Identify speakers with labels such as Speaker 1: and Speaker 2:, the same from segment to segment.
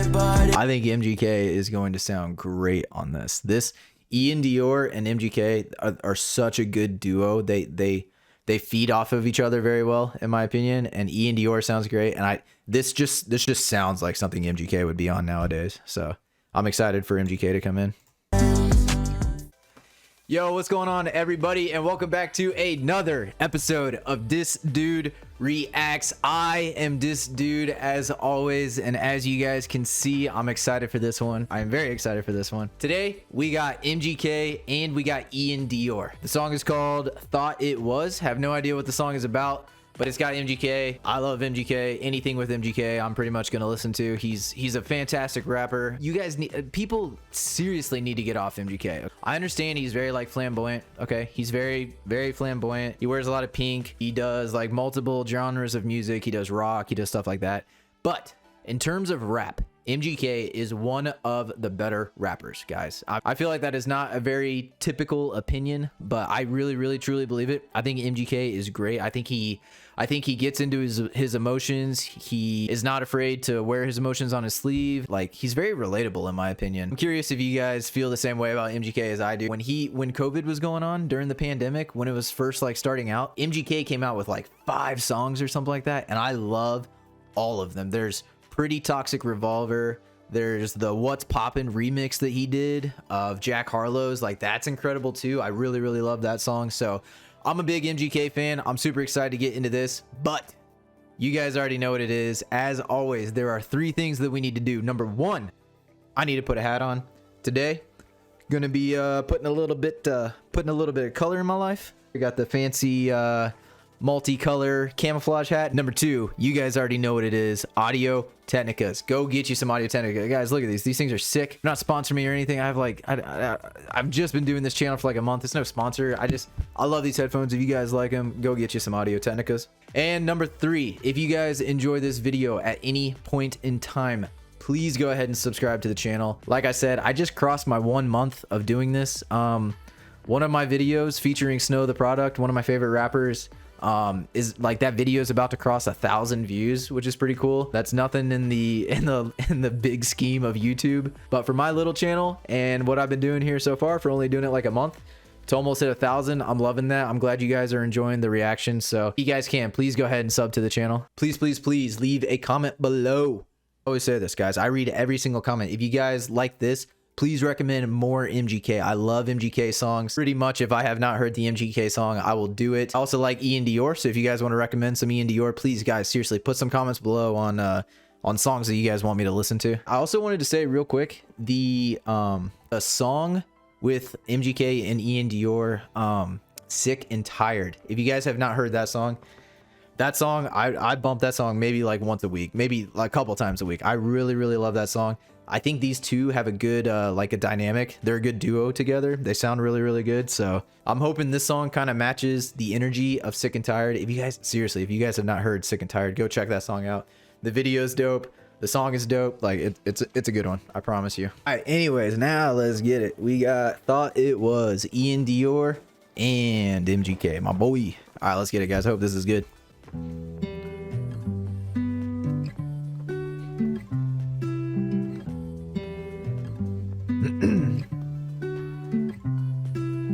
Speaker 1: I think MGK is going to sound great on this. This DIOR and MGK are such a good duo. They feed off of each other very well, in my opinion. And DIOR sounds great. And this just sounds like something MGK would be on nowadays. So I'm excited for MGK to come in. Yo, what's going on, everybody, and welcome back to another episode of This Dude Reacts. I am This Dude as always, and as you guys can see, I'm excited for this one. I am very excited for this one. Today we got MGK and we got DIOR. The song is called Thought It Was. Have no idea what the song is about, but it's got MGK. I love MGK. Anything with MGK, I'm pretty much gonna listen to. He's a fantastic rapper. You guys need, people seriously need to get off MGK. I understand he's very like flamboyant. Okay, he's very flamboyant. He wears a lot of pink. He does like multiple genres of music. He does rock. He does stuff like that. But in terms of rap, MGK is one of the better rappers, guys. I feel like that is not a very typical opinion, but I really truly believe it. I think MGK is great. I think he gets into his emotions. He is not afraid to wear his emotions on his sleeve. Like, he's very relatable, in my opinion. I'm curious if you guys feel the same way about MGK as I do. When COVID was going on during the pandemic, when it was first like starting out, MGK came out with like 5 songs or something like that, and I love all of them. There's Pretty Toxic Revolver. There's the What's Poppin' remix that he did of Jack Harlow's. Like, that's incredible too. I really love that song. So I'm a big MGK fan. I'm super excited to get into this, but you guys already know what it is. As always, there are 3 things that we need to do. Number 1, I need to put a hat on today. Gonna be putting a little bit of color in my life. We got the fancy multicolor camouflage hat. Number 2, you guys already know what it is. Audio Technicas. Go get you some Audio Technica. Guys, look at these things are sick. Not sponsoring me or anything. I've just been doing this channel for like a month. It's no sponsor. I love these headphones. If you guys like them, go get you some Audio Technicas. And number 3, if you guys enjoy this video at any point in time, please go ahead and subscribe to the channel. Like I said, I just crossed my 1 month of doing this. One of my videos featuring Snow the Product, one of my favorite rappers, is like, that video is about to cross 1,000 views, which is pretty cool. That's nothing in the big scheme of YouTube, but for my little channel and what I've been doing here so far, for only doing it like a month, it's almost at 1,000. I'm loving that. I'm glad you guys are enjoying the reaction. So if you guys can, please go ahead and sub to the channel. Please leave a comment below. I always say this, guys, I read every single comment. If you guys like this, please recommend more MGK. I love MGK songs. Pretty much, if I have not heard the MGK song, I will do it. I also like DIOR, so if you guys want to recommend some DIOR, please, guys, seriously, put some comments below on songs that you guys want me to listen to. I also wanted to say real quick, the song with MGK and DIOR, Sick and Tired. If you guys have not heard that song, I bump that song maybe like once a week, maybe like a couple times a week. I really love that song. I think these two have a good like a dynamic. They're a good duo together. They sound really good. So I'm hoping this song kind of matches the energy of Sick and Tired. If you guys, seriously, if you guys have not heard Sick and Tired, go check that song out. The video is dope. The song is dope. Like, it's a good one. I promise you. All right, anyways, now let's get it. We got Thought It Was, DIOR and MGK, my boy. All right, let's get it, guys. I hope this is good.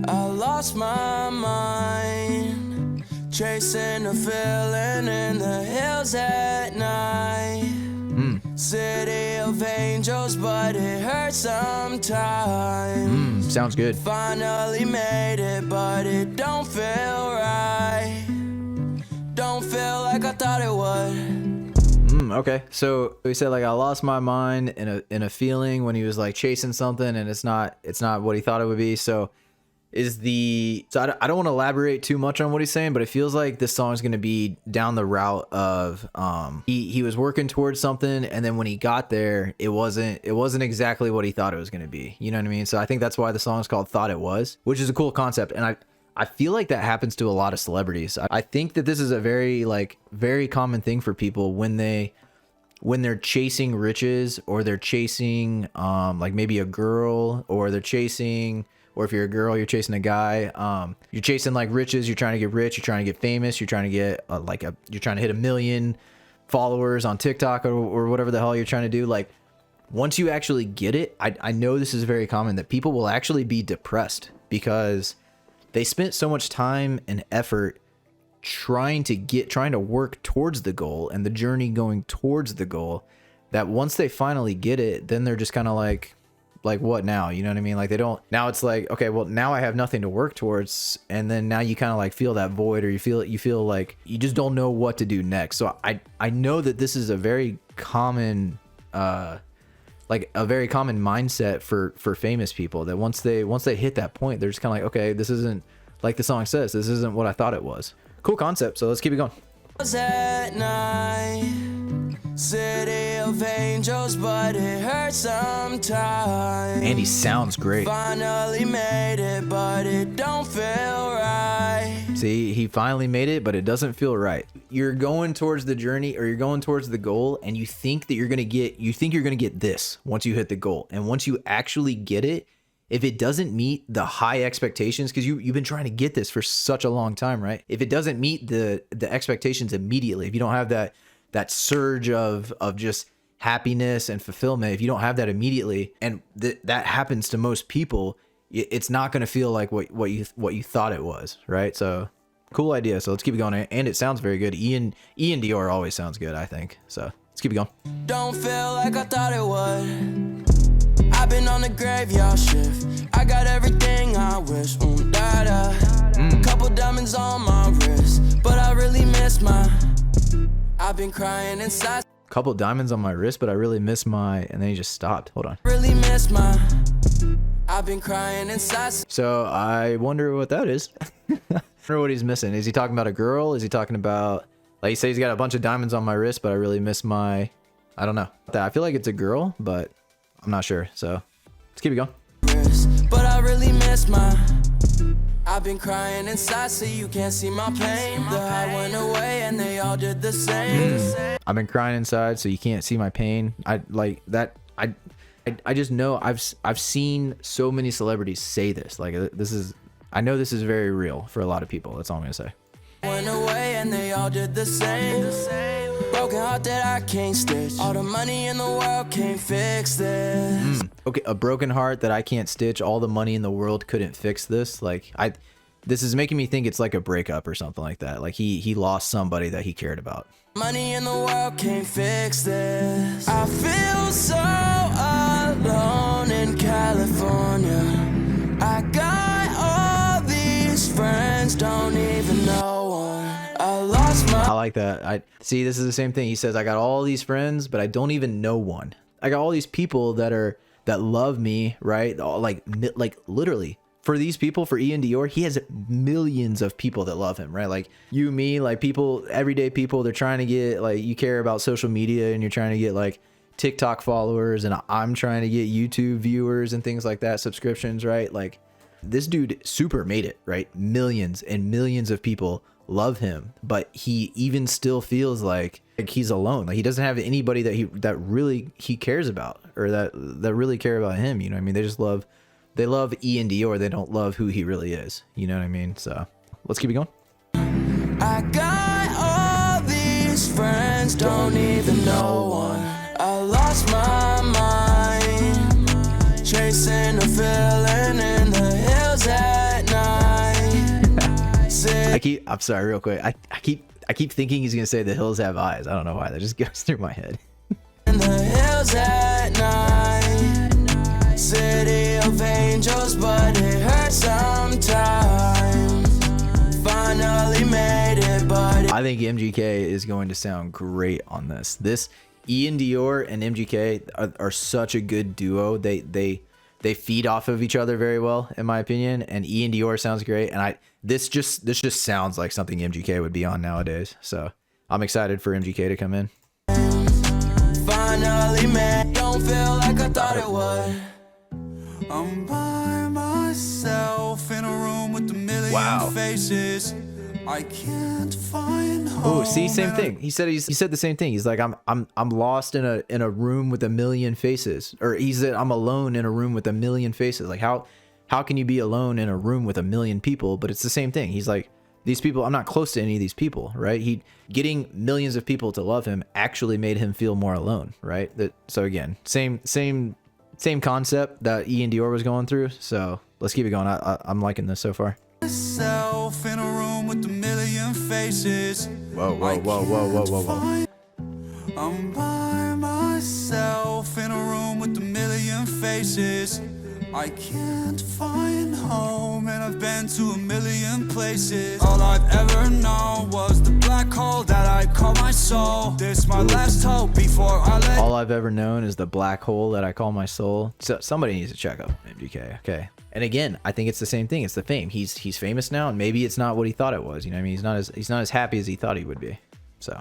Speaker 2: I lost my mind, chasing a feeling in the hills at night. City of angels, but it hurts sometimes.
Speaker 1: Sounds good.
Speaker 2: Finally made it, but it don't feel right. Don't feel like I thought it would.
Speaker 1: Okay, so he said like, I lost my mind in a feeling when he was like chasing something, and it's not what he thought it would be. So I don't want to elaborate too much on what he's saying, but it feels like this song is going to be down the route of he was working towards something, and then when he got there, it wasn't exactly what he thought it was going to be. You know what I mean? So I think that's why the song is called Thought It Was, which is a cool concept, and I feel like that happens to a lot of celebrities. I think that this is a very common thing for people when they're chasing riches, or they're chasing like maybe a girl, or they're chasing, or if you're a girl, you're chasing a guy. You're chasing like riches. You're trying to get rich. You're trying to get famous. You're trying to get you're trying to hit 1 million followers on TikTok or whatever the hell you're trying to do. Like, once you actually get it, I know this is very common that people will actually be depressed because they spent so much time and effort trying to work towards the goal and the journey going towards the goal, that once they finally get it, then they're just kind of like what now? You know what I mean? Like they don't, now it's like, okay, well now I have nothing to work towards. And then now you kind of like feel that void, or you feel like you just don't know what to do next. So I know that this is a very common, like a very common mindset for famous people, that once they hit that point, they're just kind of like, okay, this isn't, like the song says, this isn't what I thought it was. Cool concept. So let's keep it going.
Speaker 2: At night, city of angels, but it hurts sometimes.
Speaker 1: And he sounds great.
Speaker 2: Finally made it, but it don't feel right.
Speaker 1: See, he finally made it, but it doesn't feel right. You're going towards the journey, or you're going towards the goal, and you think that you're gonna get this once you hit the goal. And once you actually get it, if it doesn't meet the high expectations, because you've been trying to get this for such a long time, right? If it doesn't meet the expectations immediately, if you don't have that surge of just happiness and fulfillment, if you don't have that immediately, and that happens to most people, it's not going to feel like what you thought it was, right? So cool idea. So let's keep it going, and it sounds very good. DIOR always sounds good, I think. So let's keep it going.
Speaker 2: Don't feel like I thought it would. I've been on the graveyard shift. I got everything I wish. Couple diamonds on my wrist, but I really miss my. I've been crying inside.
Speaker 1: Couple diamonds on my wrist, but I really miss my. And then he just stopped. Hold on.
Speaker 2: Really miss my. I've been crying inside.
Speaker 1: So I wonder what that is. I wonder what he's missing. Is he talking about a girl? Is he talking about, like, he says he's got a bunch of diamonds on my wrist, but I really miss my. I don't know. I feel like it's a girl, but I'm not sure. So let's keep it going.
Speaker 2: But I really miss my. I've been crying inside, so you can't see my pain. The high went away and they all did the same.
Speaker 1: I've been crying inside, so you can't see my pain. I like that. I just know I've seen so many celebrities say this. Like this is, I know this is very real for a lot of people. That's all I'm gonna say.
Speaker 2: Went away and they all did the same. Broken heart that I can't stitch. All the money in the world can't fix this.
Speaker 1: Okay, a broken heart that I can't stitch. All the money in the world couldn't fix this. Like this is making me think it's like a breakup or something like that. Like he lost somebody that he cared about.
Speaker 2: Money in the world can't fix this. I feel so alone in California. I got all these friends, don't even know one. I lost my.
Speaker 1: I like that. I see. This is the same thing. He says, I got all these friends, but I don't even know one. I got all these people that love me, right? Like literally. For these people, for DIOR, he has millions of people that love him, right? Like you, me, like people, everyday people. They're trying to get, like, you care about social media and you're trying to get like TikTok followers, and I'm trying to get YouTube viewers and things like that, subscriptions, right? Like this dude super made it, right? Millions and millions of people love him, but he even still feels like he's alone. Like he doesn't have anybody that really he cares about, or that really care about him. You know what I mean? They love DIOR. They don't love who he really is. You know what I mean? So let's keep it going.
Speaker 2: I got all these friends, don't even know one. I lost my mind, chasing a feeling in the hills at night.
Speaker 1: I'm sorry, real quick. I keep thinking he's gonna say the hills have eyes. I don't know why. That just goes through my head.
Speaker 2: In the hills at night. City of angels, but it hurts sometimes. Finally made it, but
Speaker 1: I think MGK is going to sound great on this. This DIOR and MGK are such a good duo. They feed off of each other very well, in my opinion. And DIOR sounds great, and this just sounds like something MGK would be on nowadays. So I'm excited for MGK to come in.
Speaker 2: Finally made, don't feel like I thought it would.
Speaker 3: I'm by myself in a room with a million faces. I can't find home.
Speaker 1: Oh, see, same thing. He said the same thing. He's like, I'm lost in a room with a million faces, or he said I'm alone in a room with a million faces. Like how can you be alone in a room with a million people? But it's the same thing. He's like, these people, I'm not close to any of these people, right? He getting millions of people to love him actually made him feel more alone, right? So again, same concept that Ian Dior was going through. So let's keep it going. I'm liking this so far.
Speaker 3: Myself in a room with a million faces.
Speaker 1: Whoa, whoa, whoa, whoa, whoa, whoa, whoa.
Speaker 3: I'm by myself in a room with a million faces. I can't find home, and I've been to a million places. All I've ever known was the black hole that I call my soul. This my last hope before I let.
Speaker 1: All I've ever known is the black hole that I call my soul. So somebody needs to check up MGK. Okay. And again, I think it's the same thing. It's the fame. He's famous now, and maybe it's not what he thought it was. You know what I mean? He's not as happy as he thought he would be. So.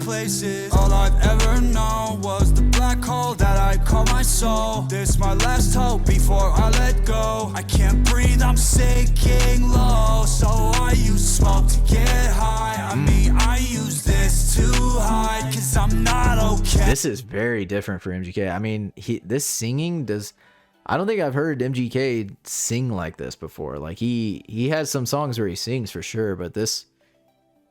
Speaker 3: Places. All I've ever known was the black hole that I call my soul. This my last hope before I let go. I can't breathe, I'm sinking low, so I use smoke to get high. I mean, I use this to hide, cause I'm not okay.
Speaker 1: This is very different for MGK. I mean, this singing does. I don't think I've heard MGK sing like this before. Like he has some songs where he sings for sure, but this,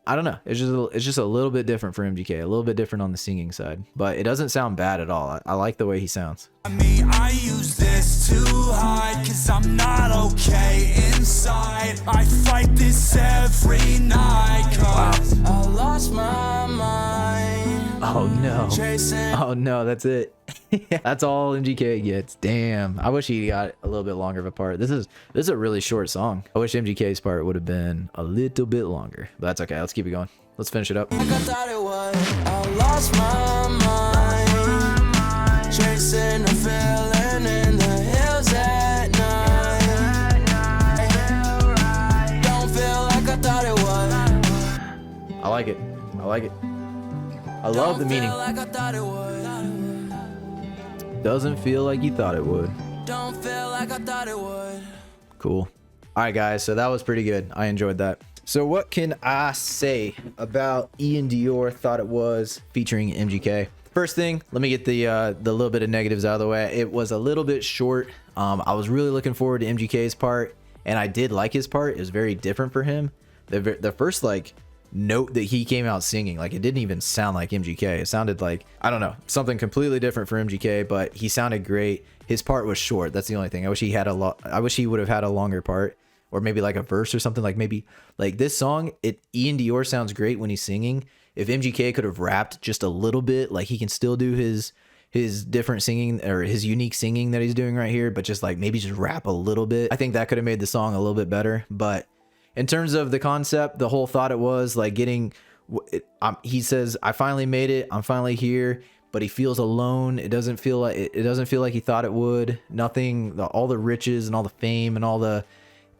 Speaker 1: I don't know. It's just a little bit different for MGK, a little bit different on the singing side, but it doesn't sound bad at all. I like the way he sounds.
Speaker 3: I mean, I use this to hide, cause I'm not okay inside. I fight this every night, cause
Speaker 1: wow.
Speaker 3: I lost my mind.
Speaker 1: Oh no.
Speaker 3: Chasing.
Speaker 1: Oh no, that's it. That's all MGK gets. Damn. I wish he got a little bit longer of a part. This is a really short song. I wish MGK's part would have been a little bit longer, but that's okay. Let's keep it going. Let's finish it up.
Speaker 3: Like I thought it was. I lost my mind. Chasing a feeling in the hills at night. Don't feel like I thought it was.
Speaker 1: I like it. I like it. I love the meaning.
Speaker 3: Like I thought it would.
Speaker 1: Doesn't feel like you thought it would.
Speaker 3: Don't feel like I thought it would.
Speaker 1: Cool. All right, guys. So that was pretty good. I enjoyed that. So what can I say about Ian Dior Thought It Was featuring MGK? First thing, let me get the little bit of negatives out of the way. It was a little bit short. I was really looking forward to MGK's part, and I did like his part. It was very different for him. The first like note that he came out singing, like it didn't even sound like MGK. It sounded like, I don't know, something completely different for MGK, but he sounded great. His part was short. That's the only thing. I wish he would have had a longer part, or maybe like a verse or something. Like maybe like this song, Ian Dior sounds great when he's singing. If MGK could have rapped just a little bit, like he can still do his different singing or his unique singing that he's doing right here, but just like maybe just rap a little bit. I think that could have made the song a little bit better. But in terms of the concept, the whole thought it was like getting, he says, I finally made it. I'm finally here, but he feels alone. It doesn't feel like he thought it would. Nothing, all the riches and all the fame and all the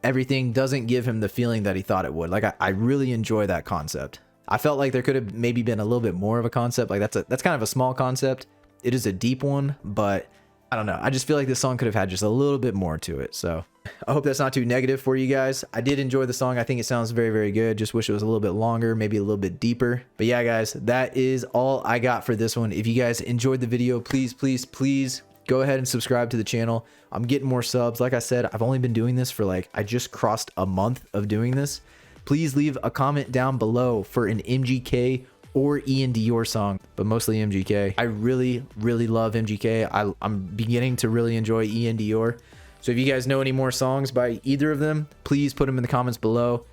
Speaker 1: everything doesn't give him the feeling that he thought it would. Like I really enjoy that concept. I felt like there could have maybe been a little bit more of a concept. Like that's kind of a small concept. It is a deep one, but I don't know. I just feel like this song could have had just a little bit more to it. So I hope that's not too negative for you guys. I did enjoy the song. I think it sounds very, very good. Just wish it was a little bit longer, maybe a little bit deeper. But yeah, guys, that is all I got for this one. If you guys enjoyed the video, please, please, please go ahead and subscribe to the channel. I'm getting more subs. Like I said, I've only been doing this for like, I just crossed a month of doing this. Please leave a comment down below for an MGK or Ian Dior song, but mostly MGK. I really, really love MGK. I'm beginning to really enjoy Ian Dior. So if you guys know any more songs by either of them, please put them in the comments below,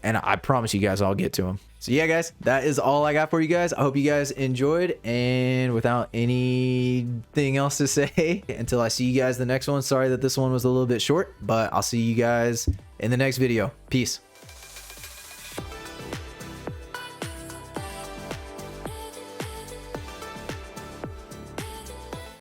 Speaker 1: and I promise you guys I'll get to them. So yeah, guys, that is all I got for you guys. I hope you guys enjoyed, and without anything else to say, until I see you guys the next one, sorry that this one was a little bit short, but I'll see you guys in the next video. Peace.